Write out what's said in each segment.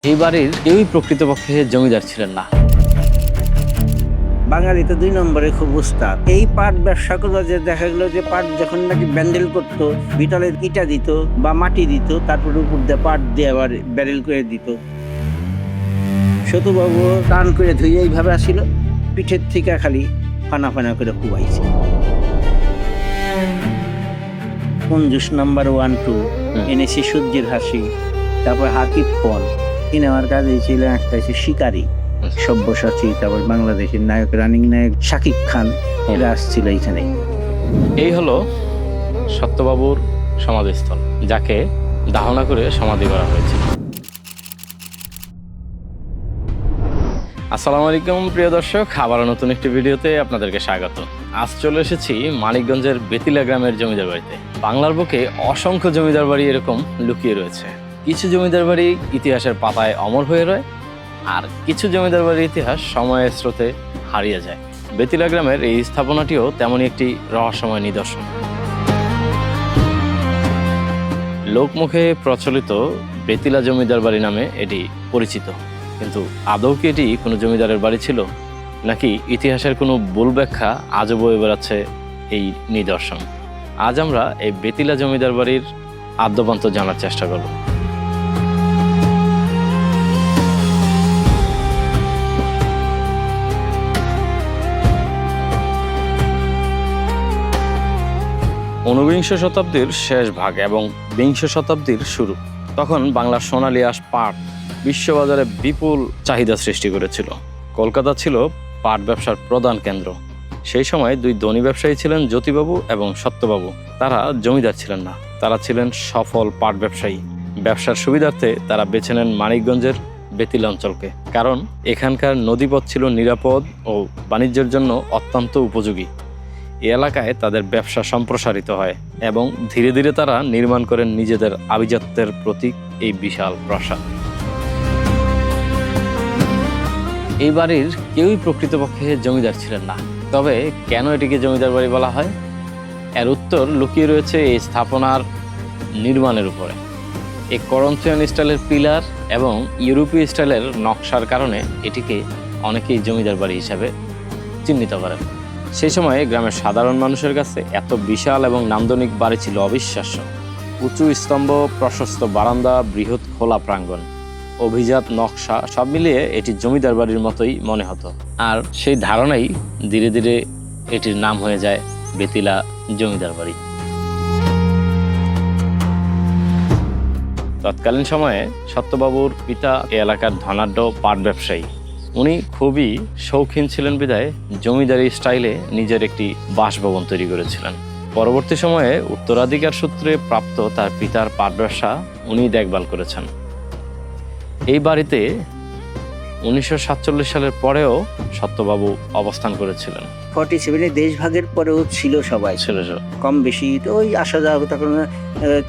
এই বাড়ির কেউই প্রকৃতপক্ষে জমিদার ছিলেন না। বাঙালিতে ২ নম্বরে খুব উস্তাদ। এই পাট ব্যবসা করলো যে দেখা গেল যে পাট যখন নাকি ব্যান্ডেল করতো, বিটলের ইটা দিত বা মাটি দিত, তারপর উপর দিয়ে পাট দিয়ে আবার ব্যারেল করে দিত। সতুবাবু টান করে ধুয়ে এইভাবে আসিল, পিঠের থেকে খালি ফানা ফানা করে কুবাইছে। কঞ্জুস নাম্বার 1, 2 এনেছি সূর্যের হাসি, তারপর হাকিব পল। সিনেমার কাজে ছিল একটা হচ্ছে শিকারী, সব্যসাচী, তারপর বাংলাদেশের নায়ক রানিং নায়ক শাকিব খান, এরা আসছিল এইখানে। এই হলো সত্যবাবুর সমাধিস্থল, যাকে দাহনা করে সমাধি করা হয়েছিল। আসসালামু আলাইকুম প্রিয় দর্শক, আবারও নতুন একটি ভিডিওতে আপনাদেরকে স্বাগত। আজ চলে এসেছি মানিকগঞ্জের বেতিলা গ্রামের জমিদার বাড়িতে। বাংলার বুকে অসংখ্য জমিদার বাড়ি এরকম লুকিয়ে রয়েছে। কিছু জমিদার বাড়ি ইতিহাসের পাতায় অমর হয়ে রয়, আর কিছু জমিদার বাড়ির ইতিহাস সময়ের স্রোতে হারিয়ে যায়। বেতিলা গ্রামের এই স্থাপনাটিও তেমনই একটি রহস্যময় নিদর্শন। লোকমুখে প্রচলিত বেতিলা জমিদার বাড়ি নামে এটি পরিচিত, কিন্তু আদৌ কি এটি কোনো জমিদারের বাড়ি ছিল, নাকি ইতিহাসের কোনো ভুল ব্যাখ্যা আজও বয়ে বেড়াচ্ছে এই নিদর্শন? আজ আমরা এই বেতিলা জমিদার বাড়ির আদ্যপান্ত জানার চেষ্টা করব। ঊনবিংশ শতাব্দীর শেষ ভাগ এবং বিংশ শতাব্দীর শুরু, তখন বাংলার সোনালী আঁশ পাট বিশ্ববাজারে বিপুল চাহিদা সৃষ্টি করেছিল। কলকাতা ছিল পাট ব্যবসার প্রধান কেন্দ্র। সেই সময় দুই ধনী ব্যবসায়ী ছিলেন জ্যোতিবাবু এবং সত্যবাবু। তারা জমিদার ছিলেন না, তারা ছিলেন সফল পাট ব্যবসায়ী। ব্যবসার সুবিধার্থে তারা বেছে নেন মানিকগঞ্জের বেতিলা অঞ্চলকে, কারণ এখানকার নদীপথ ছিল নিরাপদ ও বাণিজ্যের জন্য অত্যন্ত উপযোগী। এই এলাকায় তাদের ব্যবসা সম্প্রসারিত হয় এবং ধীরে ধীরে তারা নির্মাণ করেন নিজেদের আভিজাত্যের প্রতীক এই বিশাল প্রাসাদ। এই বাড়ির কেউই প্রকৃতপক্ষে জমিদার ছিলেন না, তবে কেন এটিকে জমিদার বাড়ি বলা হয় এর উত্তর লুকিয়ে রয়েছে এই স্থাপনার নির্মাণের উপরে। এই করন্থিয়ান স্টাইলের পিলার এবং ইউরোপীয় স্টাইলের নকশার কারণে এটিকে অনেকেই জমিদার বাড়ি হিসাবে চিহ্নিত করেন। সেই সময়ে গ্রামের সাধারণ মানুষের কাছে এত বিশাল এবং নান্দনিক বাড়ি ছিল অবিশ্বাস্য। উঁচু স্তম্ভ, প্রশস্ত বারান্দা, বৃহৎ খোলা প্রাঙ্গণ, অভিজাত নকশা, সব মিলিয়ে এটি জমিদার বাড়ির মতোই মনে হতো। আর সেই ধারণাই ধীরে ধীরে এটির নাম হয়ে যায় বেতিলা জমিদার বাড়ি। তৎকালীন সময়ে সত্যবাবুর পিতা এ এলাকার ধনাঢ্য পাট ব্যবসায়ী। উনি খুবই শৌখিন ছিলেন বিধায় জমিদারি স্টাইলে নিজের একটি বাসভবন তৈরি করেছিলেন। পরবর্তী সময়ে উত্তরাধিকার সূত্রে প্রাপ্ত তার পিতার পাট ব্যবসা উনি দেখভাল করেছেন। এই বাড়িতে 1947 সালের পরেও সত্যবাবু অবস্থান করেছিলেন। 47-এ দেশভাগের পরেও ছিল সবাই, ছিল কম বেশি তো ওই আসা যাওয়া।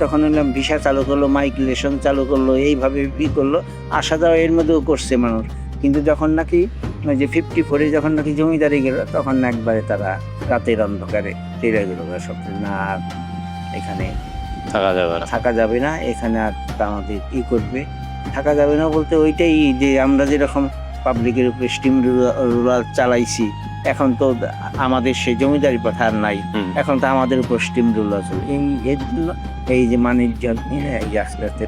তখন ভিসা চালু করলো, মাইগ্রেশন চালু করলো, এইভাবে করলো, আসা যাওয়া এর মধ্যেও করছে মানুষ। কিন্তু যখন নাকি ওই যে 54-এ যখন নাকি জমিদারি গেল, তখন একবারে তারা রাতের অন্ধকারে তেরে গেল সব, না এখানে থাকা যাবে না, এখানে আর আমাদের করবে, থাকা যাবে না বলতে ওইটাই যে আমরা যেরকম পাবলিকের উপরে স্টিম রুলার চালাইছি, এখন তো আমাদের সেই জমিদারি প্রথা আর নাই, এখন তো আমাদের উপর স্টিম রুলার চলে। এর জন্য এই যে মানুষজন এই আস্তে আস্তে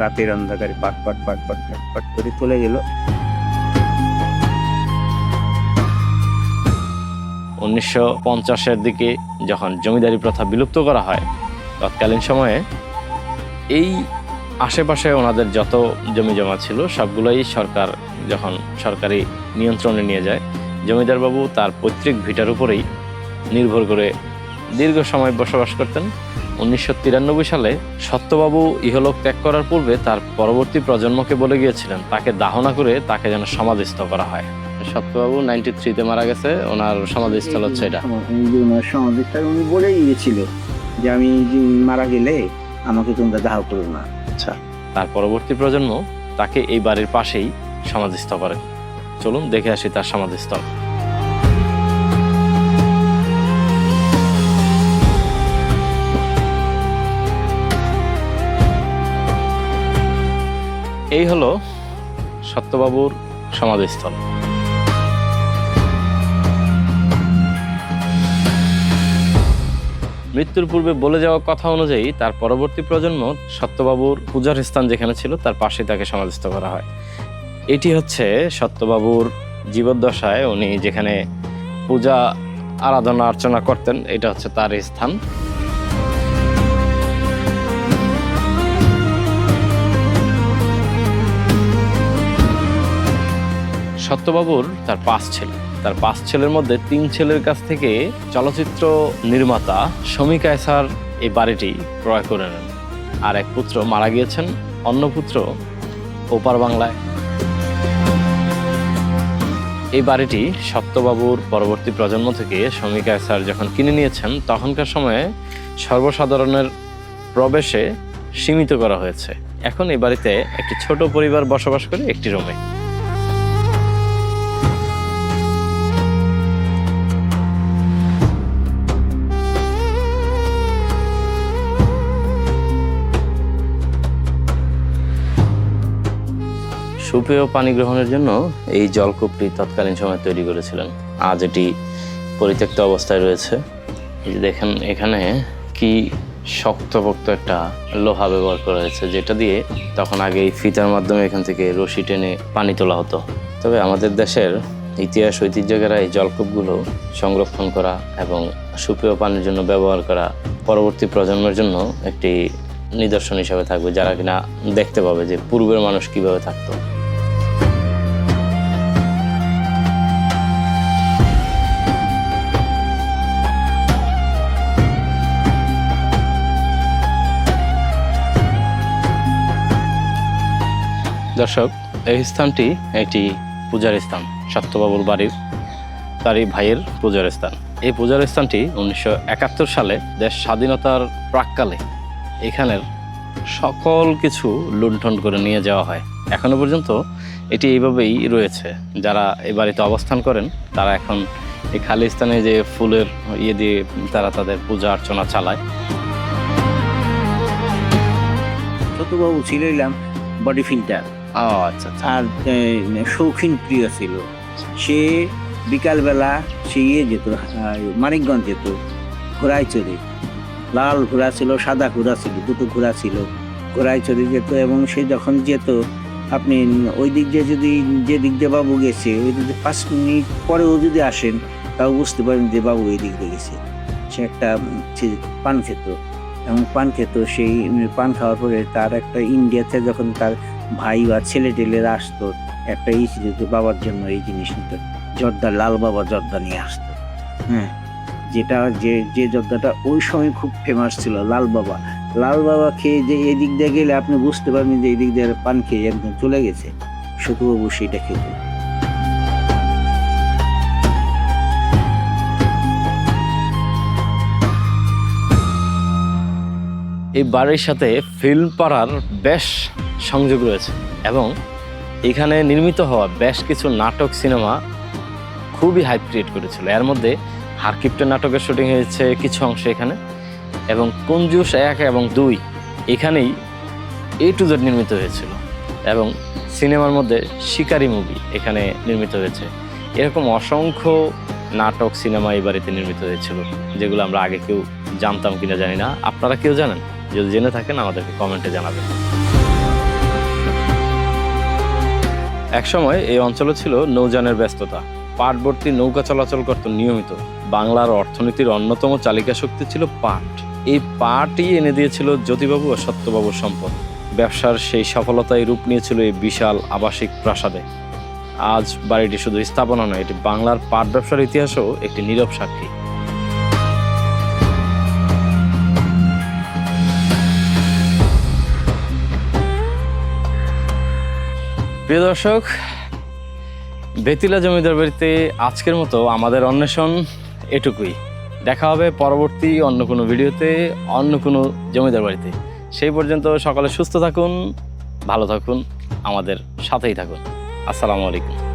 রাতের অন্ধকারে পাট পাট পাট পাট পাট পাট করে চলে গেল। 1950-এর দিকে যখন জমিদারি প্রথা বিলুপ্ত করা হয়, তৎকালীন সময়ে এই আশেপাশে ওনাদের যত জমি জমা ছিল সবগুলোই সরকার যখন সরকারি নিয়ন্ত্রণে নিয়ে যায়, জমিদারবাবু তার পৈতৃক ভিটার উপরেই নির্ভর করে দীর্ঘ সময় বসবাস করতেন। 1993 সালে সত্যবাবু ইহলোক ত্যাগ করার পূর্বে তার পরবর্তী প্রজন্মকে বলে গিয়েছিলেন তাকে দাহনা করে তাকে যেন সমাধিস্থ করা হয়। সত্যবাবু 93-তে মারা গেছে, ওনার সমাধিস্থল হচ্ছে এটা। ওনার সমাধিস্থল উনি বলেই গিয়েছিল যে আমি মারা গেলে আমাকে তোমরা দাহ করো না। আচ্ছা, তার পরবর্তী প্রজন্ম তাকে এই বাড়ির পাশেই সমাধিস্থ করে। চলুন দেখে আসি তার সমাধিস্থল। এই হলো সত্যবাবুর সমাধিস্থল। মৃত্যুর পূর্বে বলে যাওয়া কথা অনুযায়ী তার পরবর্তী প্রজন্ম সত্যবাবুর পূজার স্থান যেখানে ছিল তার পাশে তাকে সমাধিস্থ করা হয়। এটি হচ্ছে সত্যবাবুর জীবদ্দশায় উনি যেখানে পূজা আরাধনা অর্চনা করতেন, এটা হচ্ছে তার স্থান। সত্যবাবুর তার 5 ছেলে, তার 5 ছেলের মধ্যে 3 ছেলের কাছ থেকে চলচ্চিত্র নির্মাতা শমী কায়সার এই বাড়িটি ক্রয় করে নেন। আর এক পুত্র মারা গিয়েছেন, অন্য পুত্র ওপার বাংলায়। এই বাড়িটি সত্যবাবুর পরবর্তী প্রজন্ম থেকে শমী কায়সার যখন কিনে নিয়েছেন তখনকার সময়ে সর্বসাধারণের প্রবেশে সীমিত করা হয়েছে। এখন এই বাড়িতে একটি ছোট পরিবার বসবাস করে একটি রুমে। সুপেয় পানি গ্রহণের জন্য এই জলকূপটি তৎকালীন সময় তৈরি করেছিলেন। আজ এটি পরিত্যক্ত অবস্থায় রয়েছে। এই যে দেখেন এখানে কি শক্তপোক্ত একটা লোহা ব্যবহার করা হয়েছে, যেটা দিয়ে তখন আগে এই ফিতার মাধ্যমে এখান থেকে রশি টেনে পানি তোলা হতো। তবে আমাদের দেশের ইতিহাস ঐতিহ্যকেরা এই জলকূপগুলো সংরক্ষণ করা এবং সুপেয় পানির জন্য ব্যবহার করা পরবর্তী প্রজন্মের জন্য একটি নিদর্শন হিসাবে থাকবে, যারা কিনা দেখতে পাবে যে পূর্বের মানুষ কিভাবে থাকতো। দর্শক, এই স্থানটি একটি পূজার স্থান, সত্যবাবুর বাড়ির তারই ভাইয়ের পূজার স্থান। এই পূজার স্থানটি 1971 সালে দেশ স্বাধীনতার প্রাক্কালে এখানের সকল কিছু লুণ্ঠন করে নিয়ে যাওয়া হয়। এখনো পর্যন্ত এটি এইভাবেই রয়েছে। যারা এই বাড়িতে অবস্থান করেন তারা এখন এই খালি স্থানে যে ফুলের ইয়ে দিয়ে তারা তাদের পূজা অর্চনা চালায়। ছোটবাবু ছিলাম বডি ফিল্টার, আচ্ছা আচ্ছা। আর শৌখিন প্রিয় ছিল। সে বিকালবেলা সে যেত মানিকগঞ্জ যেত ঘোড়ায় চড়ে। লাল ঘোড়া ছিল, সাদা ঘোড়া ছিল, দুটো ঘোড়া ছিল। ঘোড়ায় চড়ে যেত এবং সে যখন যেত, আপনি ওই দিক দিয়ে যদি যে দিক দিয়ে বাবু গেছে ওই দিক দিয়ে 5 মিনিট পরেও যদি আসেন তাও বুঝতে পারেন যে বাবু ওই দিক দিয়ে গেছে। সে একটা পান খেত এবং পান খেত। সেই পান খাওয়ার পরে তার একটা ইন্ডিয়াতে যখন তার ভাই বা ছেলে টেলেরা আসতো, একটা ছিল যে বাবার জন্য এই জিনিস নিত, জর্দা, লাল বাবা জর্দা নিয়ে আসতো। হ্যাঁ, যেটা যে জর্দাটা ওই সময় খুব ফেমাস ছিল, লাল বাবা। লাল বাবা খেয়ে যে এদিক দিয়ে গেলে আপনি বুঝতে পারবেন যে এদিক দিয়ে পান খেয়ে একদম চলে গেছে। ছোটবাবু সেইটা খেত। এই বাড়ির সাথে ফিল্ম পাড়ার বেশ সংযোগ রয়েছে এবং এখানে নির্মিত হওয়া বেশ কিছু নাটক সিনেমা খুবই হাইপ ক্রিয়েট করেছিল। এর মধ্যে হারকিপ্টের নাটকের শুটিং হয়েছে কিছু অংশ এখানে, এবং কঞ্জুস 1 এবং 2 এখানেই A to Z নির্মিত হয়েছিল। এবং সিনেমার মধ্যে শিকারি মুভি এখানে নির্মিত হয়েছে। এরকম অসংখ্য নাটক সিনেমা এই বাড়িতে নির্মিত হয়েছিল, যেগুলো আমরা আগে কেউ জানতাম কিনা জানি না। আপনারা কেউ জানেন? যদি জেনে থাকেন আমাদেরকে কমেন্টে জানাবেন। একসময় এই অঞ্চলে ছিল নৌযানের ব্যস্ততা, পাটভর্তি নৌকা চলাচল করত নিয়মিত। বাংলার অর্থনীতির অন্যতম চালিকা শক্তি ছিল পাট। এই পাটই এনে দিয়েছিল জ্যোতিবাবু ও সত্যবাবুর সম্পদ। ব্যবসার সেই সফলতায় রূপ নিয়েছিল এই বিশাল আবাসিক প্রাসাদে। আজ বাড়িটি শুধু স্থাপনা নয়, এটি বাংলার পাট ব্যবসার ইতিহাসও একটি নীরব সাক্ষী। প্রিয় দর্শক, বেতিলা জমিদার বাড়িতে আজকের মতো আমাদের অন্বেষণ এটুকুই। দেখা হবে পরবর্তী অন্য কোনো ভিডিওতে, অন্য কোনো জমিদার বাড়িতে। সেই পর্যন্ত সকলে সুস্থ থাকুন, ভালো থাকুন, আমাদের সাথেই থাকুন। আসসালামু আলাইকুম।